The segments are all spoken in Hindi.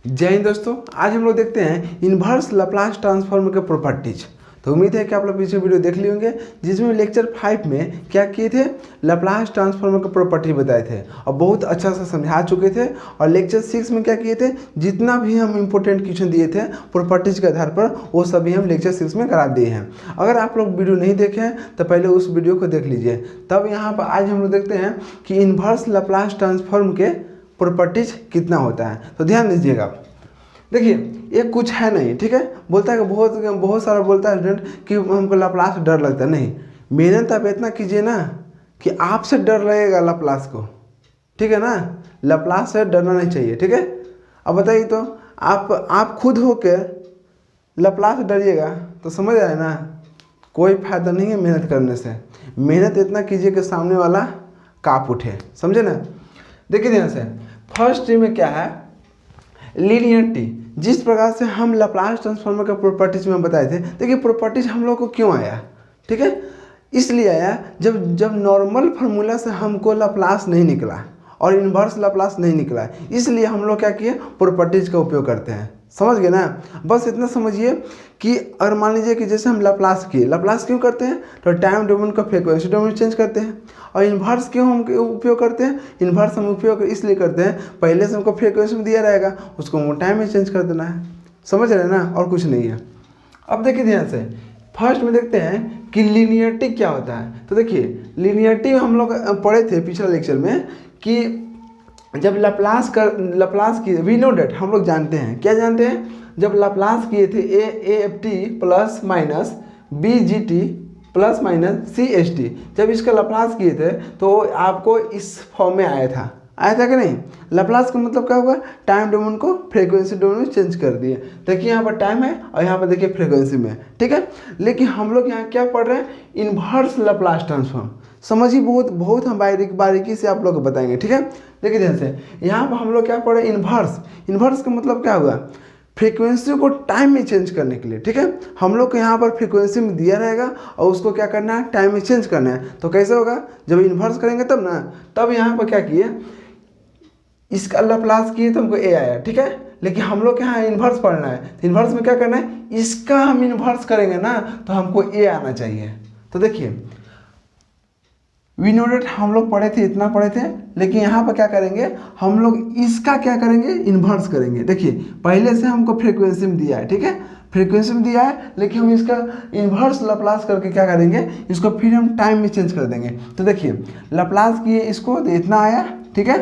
जय हिंद दोस्तों, आज हम लोग देखते हैं इन्वर्स लाप्लास ट्रांसफॉर्म के प्रॉपर्टीज। तो उम्मीद है कि आप लोग पीछे वीडियो देख लिए होंगे, जिसमें लेक्चर 5 में क्या किए थे, लाप्लास ट्रांसफॉर्म के प्रॉपर्टी बताए थे और बहुत अच्छा से समझा चुके थे। और लेक्चर 6 में क्या किए थे, जितना भी हम इंपॉर्टेंट क्वेश्चन दिए थे प्रॉपर्टीज के आधार पर, वो सभी हम लेक्चर 6 में करा दिए हैं। अगर आप लोग वीडियो नहीं देखे हैं तो पहले उस वीडियो को देख लीजिए। तब यहाँ पर आज हम लोग देखते हैं कि इन्वर्स लाप्लास ट्रांसफॉर्म के प्रॉपर्टीज कितना होता है। तो ध्यान दीजिएगा, देखिए ये कुछ है नहीं, ठीक है। बोलता है कि बहुत सारा बोलता है स्टूडेंट कि हमको लाप्लास डर लगता है। नहीं, मेहनत आप इतना कीजिए ना कि आपसे डर लगेगा लाप्लास को, ठीक है ना। लाप्लास से डरना नहीं चाहिए, ठीक है। अब बताइए तो आप खुद हो के लाप्लास डरिएगा तो समझ आए ना, कोई फायदा नहीं है मेहनत करने से। मेहनत इतना कीजिए कि सामने वाला काँप उठे, समझे ना। देखिए ध्यान से, फर्स्ट टी में क्या है, लीनियरिटी। जिस प्रकार से हम लाप्लास ट्रांसफॉर्म का प्रॉपर्टीज में बताए थे, देखिए प्रॉपर्टीज हम लोग को क्यों आया, ठीक है। इसलिए आया जब नॉर्मल फार्मूला से हमको लाप्लास नहीं निकला और इन्वर्स लाप्लास नहीं निकला, इसलिए हम लोग क्या किए, प्रॉपर्टीज का उपयोग करते हैं। समझ गए ना। बस इतना समझिए कि अगर मान लीजिए कि जैसे हम लाप्लास किए, लाप्लास क्यों करते हैं, तो टाइम डोमेन का फ्रीक्वेंसी डोमेन चेंज करते हैं। और इन्वर्स क्यों हम उपयोग करते हैं, इन्वर्स हम उपयोग इसलिए करते हैं, पहले से हमको फ्रीक्वेंसी में दिया रहेगा, उसको हम टाइम में चेंज कर देना है। समझ रहे हैं ना, और कुछ नहीं है। अब देखिए ध्यान से, फर्स्ट में देखते हैं कि लीनियरिटी क्या होता है। तो देखिए लीनियरिटी हम लोग पढ़े थे पिछले लेक्चर में कि जब लाप्लास की वी नो डेट, हम लोग जानते हैं, क्या जानते हैं, जब लाप्लास किए थे AFT plus minus BGT plus minus CST, जब इसका लाप्लास किए थे तो आपको इस फॉर्म में आया था कि नहीं। लाप्लास का मतलब क्या होगा, टाइम डोमेन को फ्रीक्वेंसी डोमेन में चेंज कर दिए। देखिए यहाँ पर टाइम है और यहाँ पर देखिए फ्रीक्वेंसी में, ठीक है। लेकिन हम लोग यहाँ क्या पढ़ रहे हैं, इन्वर्स लाप्लास ट्रांसफॉर्म। समझिए, बहुत हम बारीकी से आप लोग को बताएंगे, ठीक है। देखिए ध्यान से, यहाँ पर हम लोग क्या पढ़े, इन्वर्स का मतलब क्या होगा, फ्रीक्वेंसी को टाइम में चेंज करने के लिए, ठीक है। हम लोग को यहाँ पर फ्रीक्वेंसी में दिया रहेगा और उसको क्या करना है, टाइम में चेंज करना है। तो कैसे होगा, जब इन्वर्स करेंगे तब ना। तब यहाँ पर क्या किए, इसका लाप्लास किए तो हमको A आया, ठीक है। लेकिन हम लोग के यहाँ इन्वर्स पढ़ना है, तो इन्वर्स में क्या करना है, इसका हम इन्वर्स करेंगे ना तो हमको A आना चाहिए। तो देखिए वी नो डेट हम लोग पढ़े थे, इतना पढ़े थे, लेकिन यहाँ पर क्या करेंगे, हम लोग इसका क्या करेंगे, इन्वर्स करेंगे। देखिए पहले से हमको फ्रीक्वेंसी में दिया है, ठीक है, फ्रीक्वेंसी में दिया है, लेकिन हम इसका इन्वर्स लाप्लास करके क्या करेंगे, इसको फिर हम टाइम में चेंज कर देंगे। तो देखिए लाप्लास किए इसको तो इतना आया, ठीक है।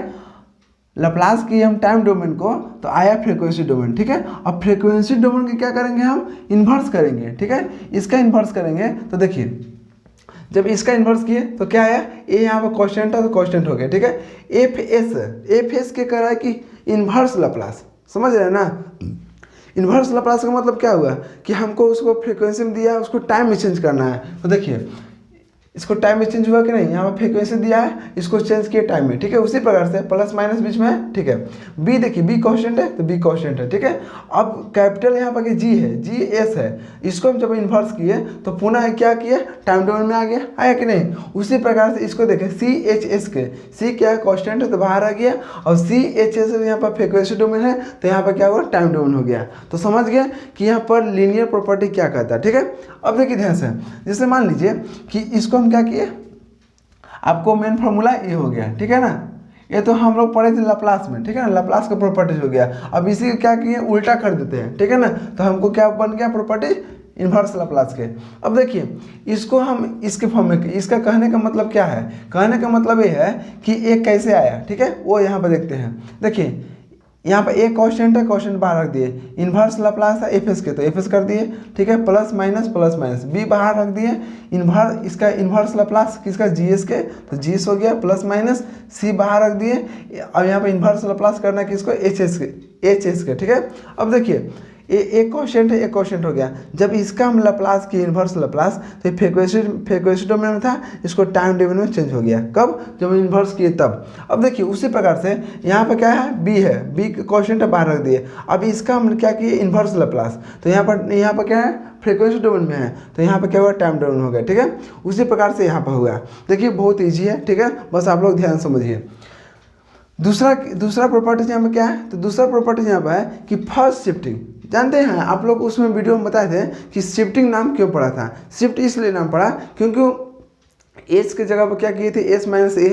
लाप्लास किए हम टाइम डोमेन को तो आया फ्रीक्वेंसी डोमेन, ठीक है। अब फ्रीक्वेंसी डोमेन की क्या करेंगे, हम इन्वर्स करेंगे, ठीक है। इसका इन्वर्स करेंगे तो देखिए जब इसका इन्वर्स किए तो क्या आया, ए यहाँ पर कांस्टेंट था तो कांस्टेंट हो गया, ठीक है। एफ एस के कह रहा है कि इन्वर्स लाप्लास, समझ रहे हैं ना। इन्वर्स लाप्लास का मतलब क्या हुआ कि हमको उसको फ्रीक्वेंसी में दिया है, उसको टाइम में चेंज करना है। तो देखिए इसको टाइम में चेंज हुआ कि नहीं, यहाँ पर फ्रीक्वेंसी दिया है, इसको चेंज किए टाइम में, ठीक है। उसी प्रकार से प्लस माइनस बीच में है, ठीक है। बी देखिए बी कांस्टेंट है तो बी कांस्टेंट है, ठीक है। अब कैपिटल यहाँ पर जी है, GS है, इसको हम जब इन्वर्स किए तो पुनः क्या किए, टाइम डोमेन में आ गया, आया कि नहीं। उसी प्रकार से इसको देखें CHS के, C क्या है, कांस्टेंट है तो बाहर आ गया, और CHS यहाँ पर फ्रीक्वेंसी डोमेन है तो यहाँ पर क्या हुआ, टाइम डोमेन हो गया। तो समझ गए कि यहाँ पर लीनियर प्रॉपर्टी क्या कहता है, ठीक है। अब देखिए ध्यान से, जैसे मान लीजिए कि इसको हम क्या किए, आपको मेन फार्मूला ये हो गया, ठीक है ना। ये तो हम लोग पढ़े थे लाप्लास में, ठीक है ना, लाप्लास का प्रॉपर्टीज हो गया। अब इसी क्या किए, उल्टा कर देते हैं, ठीक है ना। तो हमको क्या बन गया, प्रॉपर्टी इन्वर्स लाप्लास के। अब देखिए इसको हम इसके फॉर्म में, इसका कहने का मतलब क्या है, कहने का मतलब ये है कि एक कैसे आया, ठीक है, वो यहाँ पर देखते हैं। देखिए यहाँ पर एक कांस्टेंट है, कांस्टेंट बाहर रख दिए, इन्वर्स लाप्लास है एफ एस के तो एफ एस कर दिए, ठीक है। प्लस माइनस बी बाहर रख दिए, इन्वर्स इसका इन्वर्स लाप्लास किसका, GS के तो GS हो गया, प्लस माइनस सी बाहर रख दिए। अब यहाँ पे इन्वर्स लाप्लास करना है किसको, HS के, ठीक है। अब देखिए एक क्वेश्चन है, एक क्वेश्चन हो गया। जब इसका हम लाप्लास की इन्वर्स लाप्लास तो फ्रीक्वेंसी डोमेन में था, इसको टाइम डोमेन में चेंज हो गया, कब, जब इन्वर्स किए तब। अब देखिए उसी प्रकार से यहाँ पर क्या है, बी है, बी क्वेश्चन बाहर रख दिए। अब इसका हम क्या किए, इन्वर्स लाप्लास, तो यहाँ पर क्या है, फ्रीक्वेंसी डोमेन में है तो यहाँ पर क्या हुआ, टाइम डोमेन हो गया, ठीक है। उसी प्रकार से यहाँ पर हुआ। देखिए बहुत ईजी है, ठीक है, बस आप लोग ध्यान समझिए। दूसरा प्रॉपर्टीज यहाँ पे क्या है, तो दूसरा प्रॉपर्टीज यहाँ पे है कि फर्स्ट शिफ्टिंग। जानते हैं आप लोग उसमें वीडियो में बताए थे कि शिफ्टिंग नाम क्यों पड़ा था। शिफ्ट इसलिए नाम पड़ा क्योंकि एस की जगह पर क्या किए थे, एस माइनस ए,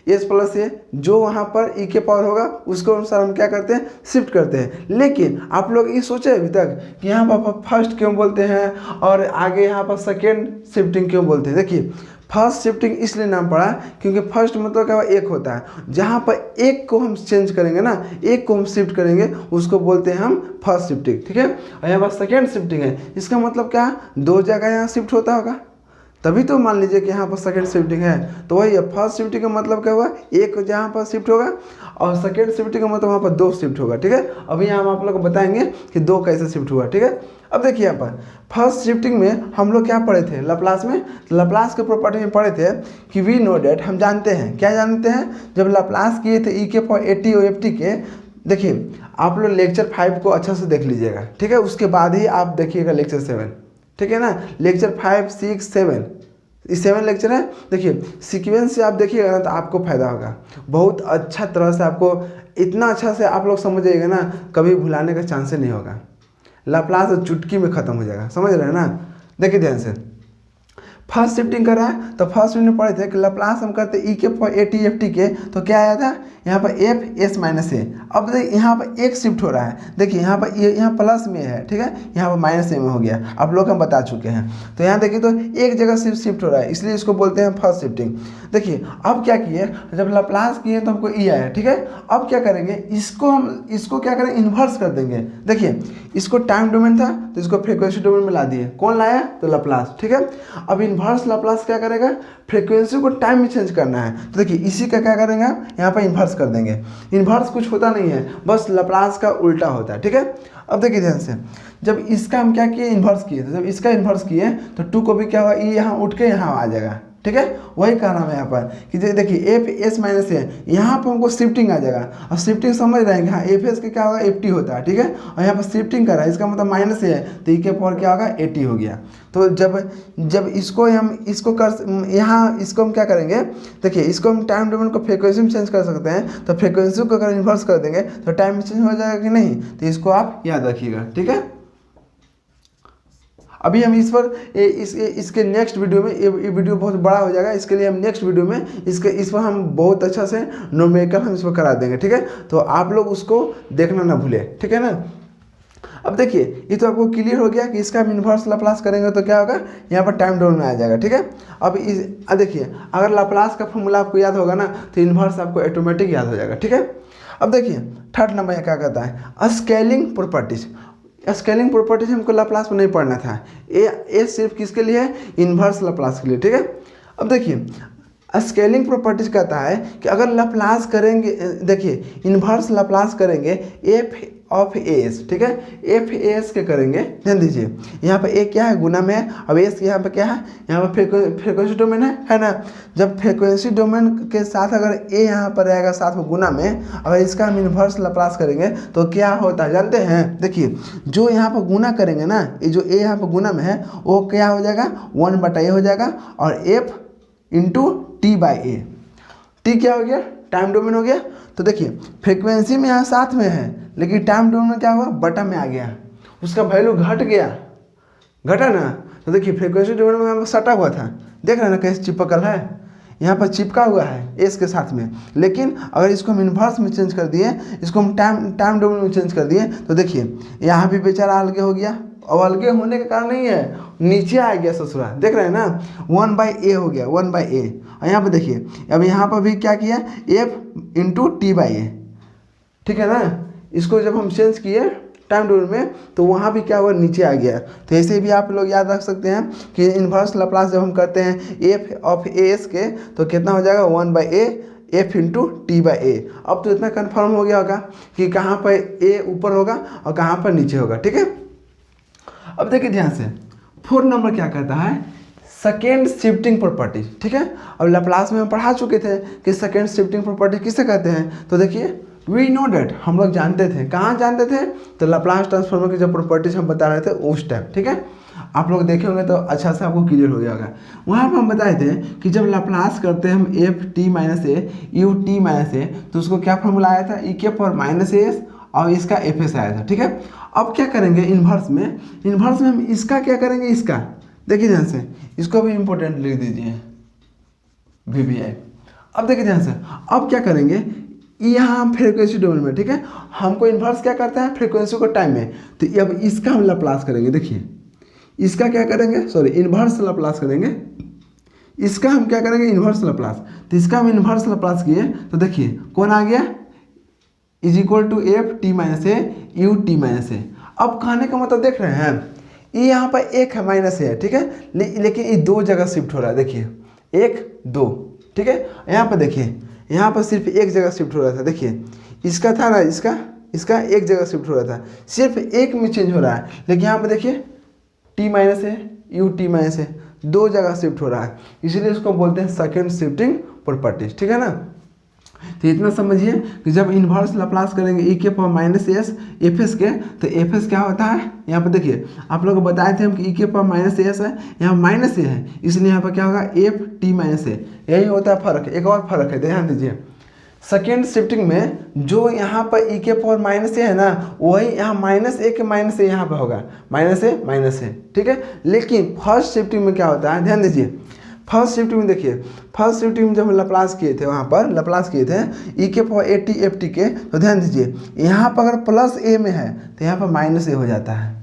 एस प्लस ए, जो वहाँ पर ई के पावर होगा उसके अनुसार हम क्या करते हैं, शिफ्ट करते हैं। लेकिन आप लोग ये सोचे अभी तक कि यहाँ पर फर्स्ट क्यों बोलते हैं और आगे यहाँ पर सेकेंड शिफ्टिंग क्यों बोलते हैं। देखिए फर्स्ट शिफ्टिंग इसलिए नाम पड़ा क्योंकि फर्स्ट मतलब क्या एक होता है, जहाँ पर एक को हम चेंज करेंगे ना, एक को हम शिफ्ट करेंगे उसको बोलते हैं हम फर्स्ट शिफ्टिंग, ठीक है। और यहाँ पर सेकेंड शिफ्टिंग है, इसका मतलब क्या, दो जगह यहाँ शिफ्ट होता होगा, तभी तो मान लीजिए कि यहाँ पर सेकेंड शिफ्टिंग है। तो वही है, फर्स्ट शिफ्टिंग का मतलब क्या हुआ, एक जहाँ पर शिफ्ट होगा और सेकेंड शिफ्टिंग का मतलब वहाँ पर दो शिफ्ट होगा, ठीक है। अभी यहाँ हम आप लोग को बताएंगे कि दो कैसे शिफ्ट हुआ, ठीक है। अब देखिए यहाँ पर फर्स्ट शिफ्टिंग में हम लोग क्या पढ़े थे, लैप्लास में, लैप्लास के प्रॉपर्टी में पढ़े थे कि वी नो डेट, हम जानते हैं, क्या जानते हैं, जब लैप्लास किए थे ई के पावर 80 और एफ टी के। देखिए आप लोग लेक्चर 5 को अच्छा से देख लीजिएगा, ठीक है, उसके बाद ही आप देखिएगा लेक्चर 7, ठीक है ना। लेक्चर 5, 6, 7, ये 7 लेक्चर है। देखिए सीक्वेंस से आप देखिएगा ना तो आपको फायदा होगा, बहुत अच्छा तरह से आपको, इतना अच्छा से आप लोग समझ जाइएगा ना, कभी भुलाने का चांस नहीं होगा। लैप्लास चुटकी में ख़त्म हो जाएगा, समझ रहे हैं ना। देखिए ध्यान से, फर्स्ट शिफ्टिंग कर रहा है तो फर्स्ट में पढ़े थे कि लैप्लास हम करते ई के पावर 80 एफ टी के, तो क्या आया था यहाँ पर एफ एस माइनस ए। अब देखिए यहाँ पर एक शिफ्ट हो रहा है, देखिए यहाँ पर यहाँ प्लस में है, ठीक है, यहाँ पर माइनस ए में हो गया, आप लोग हम बता चुके हैं। तो यहाँ देखिए तो एक जगह शिफ्ट हो रहा है, इसलिए इसको बोलते हैं फर्स्ट शिफ्टिंग। देखिए अब क्या किए, जब लैप्लास किए तो हमको ई आया, ठीक है। अब क्या करेंगे, इसको क्या करेंगे, इन्वर्स कर देंगे। देखिए इसको टाइम डोमेन था तो इसको फ्रीक्वेंसी डोमेन में ला दिए, कौन लाया, तो लैप्लास, ठीक है। अब इन्वर्स लैप्लास क्या करेगा, फ्रीक्वेंसी को टाइम में चेंज करना है, तो देखिए इसी का क्या करेंगे आप, यहाँ पर इन्वर्स कर देंगे। इन्वर्स कुछ होता नहीं है, बस लैप्लास का उल्टा होता है, ठीक है। अब देखिए ध्यान से, जब इसका हम क्या किए, इन्वर्स किए, तो जब इसका इन्वर्स किए तो 2 को भी क्या हुआ, ये यहाँ उठ के यहाँ आ जाएगा, ठीक है। वही कहना है यहाँ पर कि देखिए एफ एस माइनस है, यहाँ पर हमको शिफ्टिंग आ जाएगा। अब शिफ्टिंग समझ रहे हैं कि हाँ एफ एस का क्या होगा, 80 होता है, ठीक है। और यहाँ पर शिफ्टिंग कर रहा है, इसका मतलब माइनस है, तो ई के पावर क्या होगा, 80 हो गया। तो जब इसको हम यहाँ इसको हम क्या करेंगे, देखिए इसको हम टाइम डोमेन को फ्रीक्वेंसी में चेंज कर सकते हैं, तो फ्रीक्वेंसी को अगर इन्वर्स कर देंगे तो टाइम में चेंज हो जाएगा कि नहीं, तो इसको आप याद रखिएगा, ठीक है। अभी हम इस पर इसके नेक्स्ट वीडियो में, ये वीडियो बहुत बड़ा हो जाएगा, इसके लिए हम नेक्स्ट वीडियो में इस पर हम बहुत अच्छा से न्यूमेरिकल हम इस पर करा देंगे, ठीक है। तो आप लोग उसको देखना ना भूले, ठीक है ना। अब देखिए ये तो आपको क्लियर हो गया कि इसका हम इन्वर्स लैप्लास करेंगे तो क्या होगा, यहाँ पर टाइम डोमेन में आ जाएगा, ठीक है। अब देखिए अगर लैप्लास का फॉर्मूला आपको याद होगा ना तो इन्वर्स आपको ऑटोमेटिक याद हो जाएगा, ठीक है। अब देखिए थर्ड नंबर क्या कहता है, स्केलिंग प्रॉपर्टीज। स्केलिंग प्रॉपर्टीज हमको लैप्लास में नहीं पढ़ना था, ये सिर्फ किसके लिए है, इन्वर्स लैप्लास के लिए, ठीक है। अब देखिए स्केलिंग प्रॉपर्टीज कहता है कि अगर लैप्लास करेंगे, देखिए इन्वर्स लैप्लास करेंगे एफ ऑफ एस, ठीक है, एफ एस के करेंगे, ध्यान दीजिए यहाँ पर ए क्या है, गुना में है, अब एस यहाँ पर क्या है, यहाँ पर फ्रीक्वेंसी डोमेन है ना। जब फ्रीक्वेंसी डोमेन के साथ अगर ए यहाँ पर रहेगा साथ में गुना में, अगर इसका हम इन्वर्स लैप्लास करेंगे तो क्या होता है जानते हैं। देखिए जो यहाँ पर गुना करेंगे ना, ये जो ए यहाँ पर गुना में है वो क्या हो जाएगा, 1/a हो जाएगा, और F into T by A, T क्या हो गया, टाइम डोमेन हो गया। तो देखिए फ्रीक्वेंसी में यहाँ साथ में है, लेकिन टाइम डोमेन में क्या हुआ, बटा में आ गया, उसका वैल्यू घट गया, घटा ना। तो देखिए फ्रीक्वेंसी डोमेन में यहाँ पर सटा हुआ था, देख रहे हैं ना कैसे चिपकल है, यहाँ पर चिपका हुआ है एस के साथ में। लेकिन अगर इसको हम इन्वर्स में चेंज कर दिए, इसको हम टाइम डोमेन में चेंज कर दिए, तो देखिए यहाँ भी बेचारा अलगे हो गया, और अलगे होने के कारण नहीं है, नीचे आ गया ससुरा, देख रहे हैं ना, 1/a हो गया, 1/a। और यहाँ पर देखिए अब यहाँ पर भी क्या किया, एफ इंटू टी बाई ए, ठीक है ना। इसको जब हम चेंज किए टाइम डोमेन में तो वहाँ भी क्या हुआ, नीचे आ गया। तो ऐसे भी आप लोग याद रख सकते हैं कि इन्वर्स लैप्लास जब हम करते हैं एफ ऑफ एस के, तो कितना हो जाएगा, 1/a F into T by A. अब तो इतना कन्फर्म हो गया होगा कि कहाँ पर ए ऊपर होगा और कहाँ पर नीचे होगा, ठीक है। अब देखिए ध्यान से, 4 नंबर क्या कहता है, सेकेंड शिफ्टिंग प्रॉपर्टी, ठीक है। अब लैप्लास में हम पढ़ा चुके थे कि सेकेंड शिफ्टिंग प्रॉपर्टी किसे कहते हैं। तो देखिए वी नो डेट, हम लोग जानते थे, कहाँ जानते थे, तो लैप्लास ट्रांसफॉर्मर की जब प्रॉपर्टीज हम बता रहे थे उस टाइम, ठीक है। आप लोग देखे होंगे तो अच्छा से आपको क्लियर हो गया होगा। वहाँ पर हम बताए थे कि जब लाप्लास करते हैं हम F T minus A U T minus A, तो उसको क्या फॉर्मूला आया था, ई के पावर माइनस एस और इसका एफ एस आया था। ठीक है, अब क्या करेंगे इन्वर्स में हम इसका क्या करेंगे, इसका देखिए ध्यान से, इसको भी इंपॉर्टेंट लिख दीजिए VBI। अब देखिए ध्यान से, अब क्या करेंगे यहाँ फ्रीक्वेंसी डोमेन में, ठीक है, हमको इन्वर्स क्या करता है फ्रीक्वेंसी को टाइम में, तो अब इसका हम लाप्लास करेंगे। देखिए इसका क्या करेंगे, सॉरी इन्वर्स लाप्लास करेंगे, इसका हम क्या करेंगे इन्वर्स लाप्लास। तो इसका हम इन्वर्स लाप्लास किए तो देखिए कौन आ गया, is equal to F T minus A U T minus A. अब कहने का मतलब देख रहे हैं, ये यहाँ पर एक है माइनस है, ठीक है, लेकिन ये दो जगह शिफ्ट हो रहा है। देखिए 1 2, ठीक है, यहाँ पर देखिए यहाँ पर सिर्फ एक जगह शिफ्ट हो रहा था। देखिए इसका था ना, इसका एक जगह शिफ्ट हो रहा था, सिर्फ एक में चेंज हो रहा है, लेकिन यहाँ पर देखिए टी माइनस है यू टी माइनस है, दो जगह शिफ्ट हो रहा है, इसलिए इसको बोलते हैं सेकंड शिफ्टिंग प्रॉपर्टीज। ठीक है ना, तो इतना समझिए कि जब इन्वर्स लाप्लास करेंगे ई के power minus S F S के, तो एफ एस क्या होता है, यहाँ पर देखिए आप लोग को बताए थे हम कि ई के पावर माइनस एस है, यहाँ माइनस ए है, इसलिए यहाँ पर क्या होगा एफ टी माइनस ए, यही होता है फर्क। एक और फर्क है, ध्यान दीजिए, सेकेंड शिफ्टिंग में जो यहाँ पर ई के पावर माइनस ए है ना, वही यहाँ माइनस ए के माइनस ए यहाँ पर होगा, माइनस ए, ठीक है। लेकिन फर्स्ट शिफ्टिंग में क्या होता है, ध्यान दीजिए, फर्स्ट शिफ्टिंग में देखिए, फर्स्ट शिफ्टिंग में जब हम लाप्लास किए थे, वहाँ पर लाप्लास किए थे ई के power A T F T के, तो ध्यान दीजिए यहाँ पर अगर प्लस ए में है तो यहाँ पर माइनस ए हो जाता है,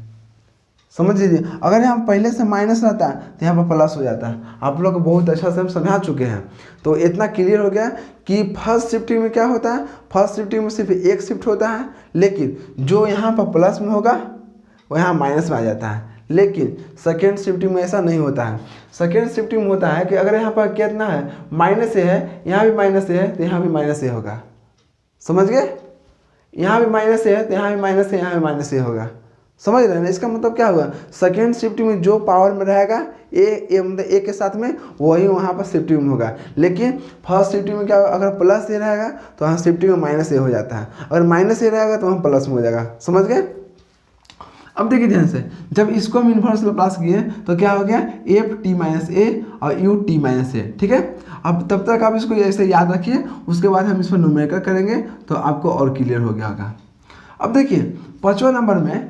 समझ लीजिए। अगर यहाँ पहले से माइनस रहता है तो यहाँ पर प्लस हो जाता है। आप लोग को बहुत अच्छा से हम समझा चुके हैं, तो इतना क्लियर हो गया कि फर्स्ट शिफ्टिंग में क्या होता है, फर्स्ट शिफ्टिंग में सिर्फ एक शिफ्ट होता है, लेकिन जो यहाँ पर प्लस में होगा वो यहाँ माइनस में आ जाता है। लेकिन सेकेंड शिफ्टिंग में ऐसा नहीं होता है। सेकेंड शिफ्टिंग में होता है कि अगर यहाँ पर कितना है, माइनस ए है, यहाँ भी माइनस ए है तो यहाँ भी माइनस ए होगा, समझ गए, यहाँ भी माइनस ए है तो यहाँ भी माइनस ए, यहाँ भी माइनस ए होगा, समझ रहे हैं ना। इसका मतलब क्या हुआ, सेकेंड शिफ्टिंग में जो पावर में रहेगा ए मतलब ए के साथ में, वही वहाँ पर शिफ्टिंग में होगा। लेकिन फर्स्ट शिफ्टिंग में क्या होगा, अगर प्लस ए रहेगा तो वहाँ शिफ्टिंग में माइनस ए हो जाता है, अगर माइनस ए रहेगा तो वहाँ प्लस में हो जाएगा, समझ गए। अब देखिए ध्यान से, जब इसको हम इन्वर्स लाप्लास किए तो क्या हो गया, एफ टी माइनस ए और यू टी माइनस ए, ठीक है। अब तब तक आप इसको ऐसे याद रखिए, उसके बाद हम इसको न्यूमेरिकल करेंगे तो आपको और क्लियर हो गया होगा। अब देखिए 5वां नंबर में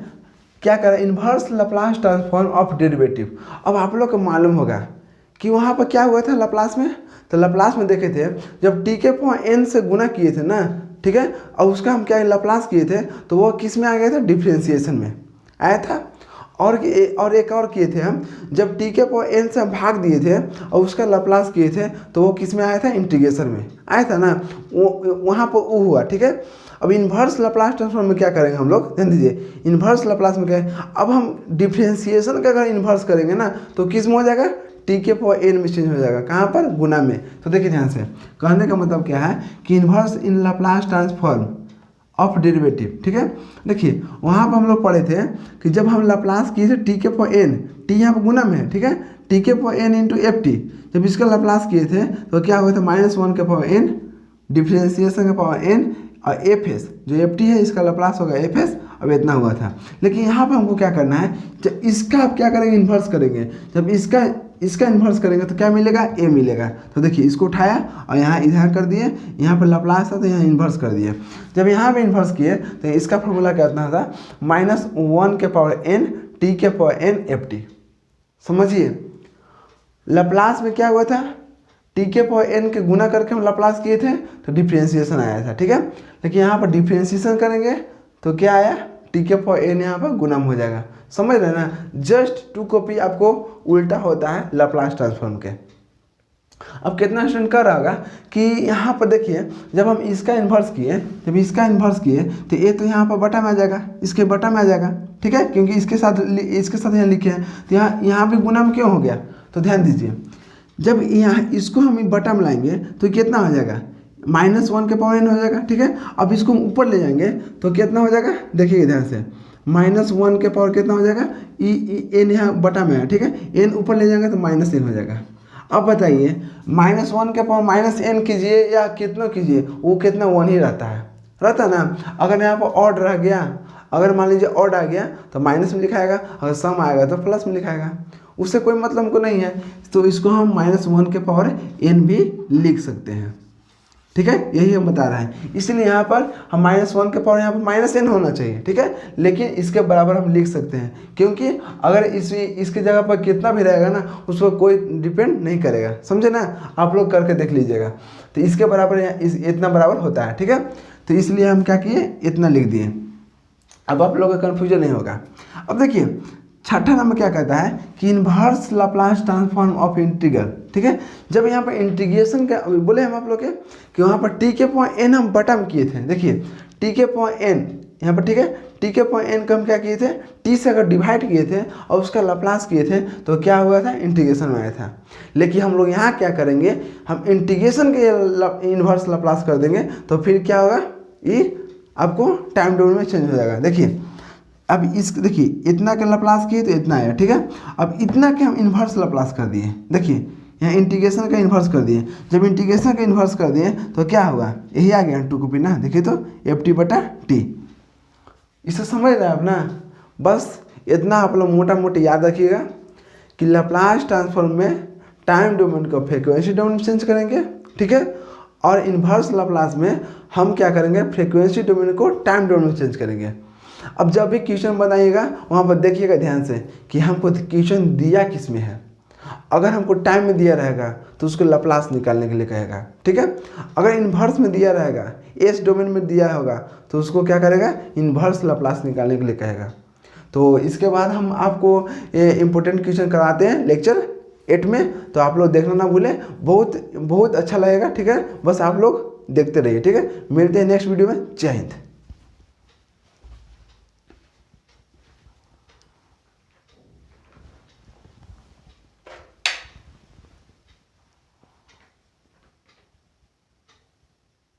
क्या करें, inverse Laplace transform of derivative. अब आप लोग को मालूम होगा कि वहाँ पर क्या हुआ था लाप्लास में, तो लाप्लास में देखे थे जब टी के पावर एन से गुना किए थे ना, ठीक है, और उसका हम क्या लाप्लास किए थे तो वो किस में आ गया था, डिफ्रेंशिएशन में आया था। और एक और किए थे हम, जब टी के पावर एन से हम भाग दिए थे और उसका लाप्लास किए थे तो वो किस में आया था, इंटीग्रेशन में आया था ना, वहाँ पर वो हुआ, ठीक है। अब इन्वर्स लाप्लास ट्रांसफॉर्म में क्या करेंगे हम लोग, ध्यान दीजिए, इन्वर्स लाप्लास में क्या है, अब हम डिफ्रेंशिएशन का अगर इन्वर्स करेंगे ना तो किस में हो जाएगा, टी के पावर एन में चेंज हो जाएगा, कहाँ पर, गुना में। तो देखिए ध्यान से, कहने का मतलब क्या है कि inverse in Laplace transform of derivative, ठीक है। देखिए वहाँ पर हम लोग पढ़े थे कि जब हम लाप्लास किए थे टी के पावर एन, टी यहाँ पर गुना में है, ठीक है, टी के power N into F T, जब इसका लाप्लास किए थे तो क्या हुआ था, -1 के पावर एन डिफ्रेंशिएशन के पावर एन और एफ एस, जो एफ टी है इसका लाप्लास होगा एफ एस, अब इतना हुआ था। लेकिन यहाँ पर हमको क्या करना है, जब इसका आप क्या करेंगे, इन्वर्स करेंगे। जब इसका इन्वर्स करेंगे तो क्या मिलेगा, ए मिलेगा। तो देखिए इसको उठाया और यहाँ इधर कर दिए, यहाँ पर लाप्लास था तो यहाँ इन्वर्स कर दिए। जब यहाँ पे इन्वर्स किए तो इसका फॉर्मूला कितना था, -1 के पावर एन टी के पावर एन एफ टी। समझिए लाप्लास में क्या हुआ था, टी के पावर एन के गुना करके हम लाप्लास किए थे तो डिफ्रेंशिएशन आया था, ठीक है। लेकिन यहाँ पर डिफ्रेंशिएशन करेंगे तो क्या आया, टी के पावर एन यहाँ पर गुना हो जाएगा, समझ रहे ना। जस्ट 2 कॉपी आपको उल्टा होता है लाप्लास ट्रांसफॉर्म के। अब कितना स्टूडेंट कर रहा होगा कि यहाँ पर देखिए जब हम इसका इन्वर्स किए, तो ये तो यहाँ पर बटा में आ जाएगा, इसके बटा में आ जाएगा, ठीक है, क्योंकि इसके साथ यहाँ लिखे हैं तो यहाँ भी गुना में क्यों हो गया। तो ध्यान दीजिए, जब यहाँ इसको हम बटा में लाएंगे तो कितना हो जाएगा, -1 के पावर एन हो जाएगा, ठीक है। अब इसको हम ऊपर ले जाएंगे तो कितना हो जाएगा, देखिए ध्यान से, -1 के पावर कितना हो जाएगा, एन यहाँ बटा में है, ठीक है, एन ऊपर ले जाएंगे तो -n हो जाएगा। अब बताइए -1 के पावर -n कीजिए या कितना कीजिए, वो कितना 1 ही रहता है, रहता है ना। अगर यहाँ पर ऑड रह गया, अगर मान लीजिए ऑड आ गया तो माइनस में लिखाएगा, अगर सम आएगा तो प्लस में लिखाएगा, उससे कोई मतलब हमको नहीं है। तो इसको हम -1 के पावर n भी लिख सकते हैं, ठीक है, यही हम बता रहे हैं। इसलिए यहाँ पर हम -1 के पावर यहाँ पर -n होना चाहिए, ठीक है, लेकिन इसके बराबर हम लिख सकते हैं, क्योंकि अगर इसके जगह पर कितना भी रहेगा ना उस पर कोई डिपेंड नहीं करेगा, समझे ना। आप लोग करके देख लीजिएगा। तो इसके बराबर इतना बराबर होता है, ठीक है। तो इसलिए हम क्या किए, इतना लिख दिए। अब आप लोगों का कन्फ्यूजन नहीं होगा। अब देखिए छठा नंबर क्या कहता है कि inverse Laplace transform of integral, ठीक है। जब यहाँ पर इंटीग्रेशन का बोले हम आप लोग के कि वहाँ पर टी के पॉइंट एन हम बटम किए थे, देखिए टी के पॉइंट एन यहाँ पर, ठीक है, टी के पॉइंट एन का हम क्या किए थे, टी से अगर डिवाइड किए थे और उसका लाप्लास किए थे तो क्या हुआ था, इंटीग्रेशन में आया था। लेकिन हम लोग यहाँ क्या करेंगे, हम इंटीग्रेशन के इन्वर्स लाप्लास कर देंगे तो फिर क्या होगा, ये आपको टाइम डोमेन में चेंज हो जाएगा। देखिए अब इस देखिए इतना के लाप्लास किए तो इतना आया, ठीक है। अब इतना के हम इन्वर्स लाप्लास कर दिए, देखिए यहाँ इंटीग्रेशन का इन्वर्स कर दिए। जब इंटीग्रेशन का इन्वर्स कर दिए तो क्या होगा, यही आ गया 2 कॉपी ना, देखिए तो FT/T। इसे समझ रहे हैं आप ना। बस इतना आप लोग मोटा मोटी याद रखिएगा कि लाप्लास ट्रांसफॉर्म में टाइम डोमेन को फ्रीक्वेंसी डोमेन में चेंज करेंगे, ठीक है, और इन्वर्स लाप्लास में हम क्या करेंगे, फ्रीक्वेंसी डोमेन को टाइम डोमेन में चेंज करेंगे। अब जब भी क्वेश्चन बनाइएगा वहाँ पर देखिएगा ध्यान से कि हमको क्वेश्चन दिया किस में है। अगर हमको टाइम में दिया रहेगा तो उसको लाप्लास निकालने के लिए कहेगा, ठीक है। अगर इन्वर्स में दिया रहेगा, एस डोमेन में दिया होगा तो उसको क्या करेगा, इन्वर्स लाप्लास निकालने के लिए कहेगा। तो इसके बाद हम आपको इम्पोर्टेंट क्वेश्चन कराते हैं लेक्चर 8 में, तो आप लोग देखना ना भूलें, बहुत अच्छा लगेगा, ठीक है। बस आप लोग देखते रहिए, ठीक है। मिलते हैं नेक्स्ट वीडियो में। जय हिंद।